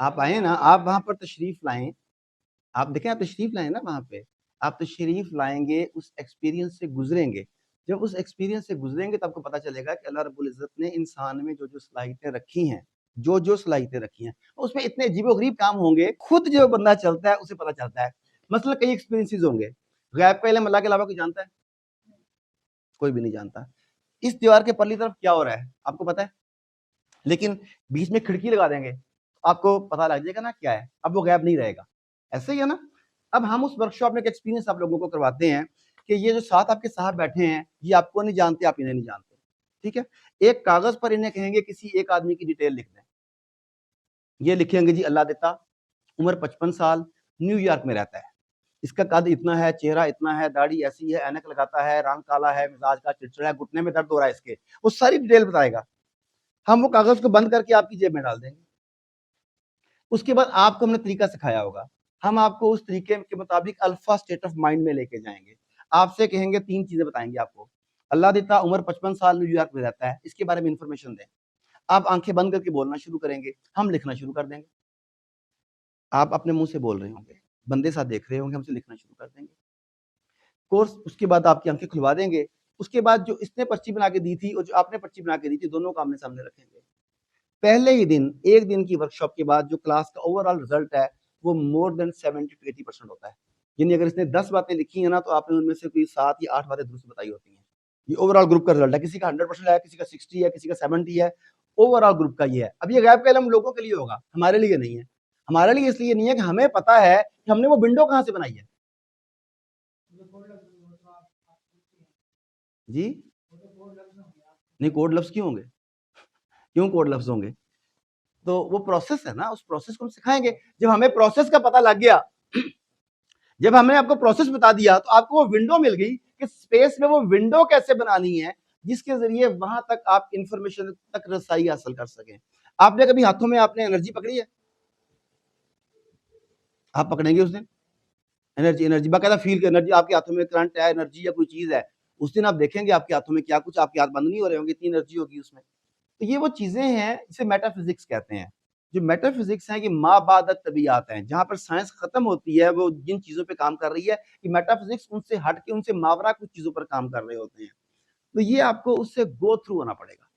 आप आए ना, आप वहां पर तशरीफ लाएं, आप देखें, आप तशरीफ लाएं ना वहां पे, आप तशरीफ लाएंगे, उस एक्सपीरियंस से गुजरेंगे। जब उस एक्सपीरियंस से गुजरेंगे तो आपको पता चलेगा कि अल्लाह रब्बुल इज्जत ने इंसान में जो जो सलाहियतें रखी हैं, जो जो सलाहियतें रखी हैं, उसमें इतने अजीबो-गरीब काम होंगे, खुद जो बंदा चलता है उसे पता चलता है। मतलब कई एक्सपीरियंसेस होंगे। गैब का इल्म अल्लाह के अलावा कोई जानता है? कोई भी नहीं जानता। इस दीवार के परली तरफ क्या हो रहा है, आपको पता है? लेकिन बीच में खिड़की लगा देंगे, आपको पता लग जाएगा ना क्या है, अब वो गैब नहीं रहेगा। ऐसे ही है ना? अब हम उस वर्कशॉप में एक एक्सपीरियंस आप लोगों को करवाते हैं कि ये जो साथ आपके साहब बैठे हैं, ये आपको नहीं जानते, आप इन्हें नहीं जानते। ठीक है? एक कागज़ पर इन्हें कहेंगे किसी एक आदमी की डिटेल लिख दें। ये लिखेंगे जी अल्लाह देता, उम्र 55 साल, न्यूयॉर्क में रहता है। इसका कद इतना है, चेहरा इतना है, दाढ़ी ऐसी है, ऐनक लगाता है, रंग काला है, मिजाज का चिड़चिड़ा है, घुटने में दर्द हो रहा है इसके। वो सारी डिटेल बताएगा। हम वो कागज़ को बंद करके आपकी जेब में डाल देंगे। उसके बाद आपको हमने तरीका सिखाया होगा। हम आपको उस तरीके के मुताबिक अल्फा स्टेट ऑफ माइंड में लेके जाएँगे। आपसे कहेंगे 3 चीज़ें बताएँगे आपको। अल्लाह देता, उम्र 55 साल, न्यूयॉर्क में रहता है, इसके बारे में इन्फॉर्मेशन दें। आप आँखें बंद करके बोलना शुरू करेंगे, हम लिखना शुरू कर देंगे। आप अपने मुँह से बोल रहे होंगे, बंदे साथ देख रहे होंगे, हमसे लिखना शुरू कर देंगे। कोर्स उसके बाद आपकी आँखें खुलवा देंगे। उसके बाद जो इसने पर्ची बना के दी थी और जो आपने पर्ची बना के दी थी, दोनों को आमने-सामने रखेंगे। पहले ही दिन, 1 दिन की वर्कशॉप के बाद जो क्लास का ओवरऑल रिजल्ट है, वो मोर देन 70 टू 80% होता है। यानी अगर इसने 10 बातें लिखी हैं ना, तो आपने उनमें से कोई 7 या 8 बातें दुरुस्त बताई होती हैं। ये ओवरऑल ग्रुप का रिजल्ट है। किसी का 100% है, किसी का 60 है, किसी का 70 है। ओवरऑल ग्रुप का ये है। अब ये गैब का इल्म लोगों के लिए होगा, हमारे लिए नहीं है। हमारे लिए इसलिए नहीं है कि हमें पता है कि हमने वो विंडो कहाँ से बनाई है। जी? नहीं, कोड लफ्ज़ क्यों होंगे? क्यों कोड लफ्ज़ होंगे? तो वो प्रोसेस है ना, उस प्रोसेस को हम सिखाएँगे। जब हमें प्रोसेस का पता लग गया, जब हमने आपको प्रोसेस बता दिया, तो आपको वो विंडो मिल गई कि स्पेस में वो विंडो कैसे बनानी है, जिसके ज़रिए वहाँ तक आप इन्फॉर्मेशन तक रसाई हासिल कर सकें। आपने कभी हाथों में आपने एनर्जी पकड़ी है? आप पकड़ेंगे उस दिन? एनर्जी एनर्जी बाकायदा फ़ील की एनर्जी आपके हाथों में करंट है, एनर्जी या कोई चीज़ है। उस दिन आप देखेंगे आपके हाथों में क्या कुछ आपके हाथ बंद नहीं हो रहे होंगे, इतनी एनर्जी होगी उसमें। तो ये वो चीज़ें हैं, इसे मेटाफिज़िक्स कहते हैं। जो मेटाफिज़िक्स है, ये माबादत तबियात हैं, जहाँ पर साइंस खत्म होती है, वो जिन चीज़ों पे काम कर रही है, कि मेटाफिज़िक्स उनसे हट के, उनसे मावरा कुछ चीज़ों पर काम कर रहे होते हैं। तो ये आपको उससे गो थ्रू होना पड़ेगा।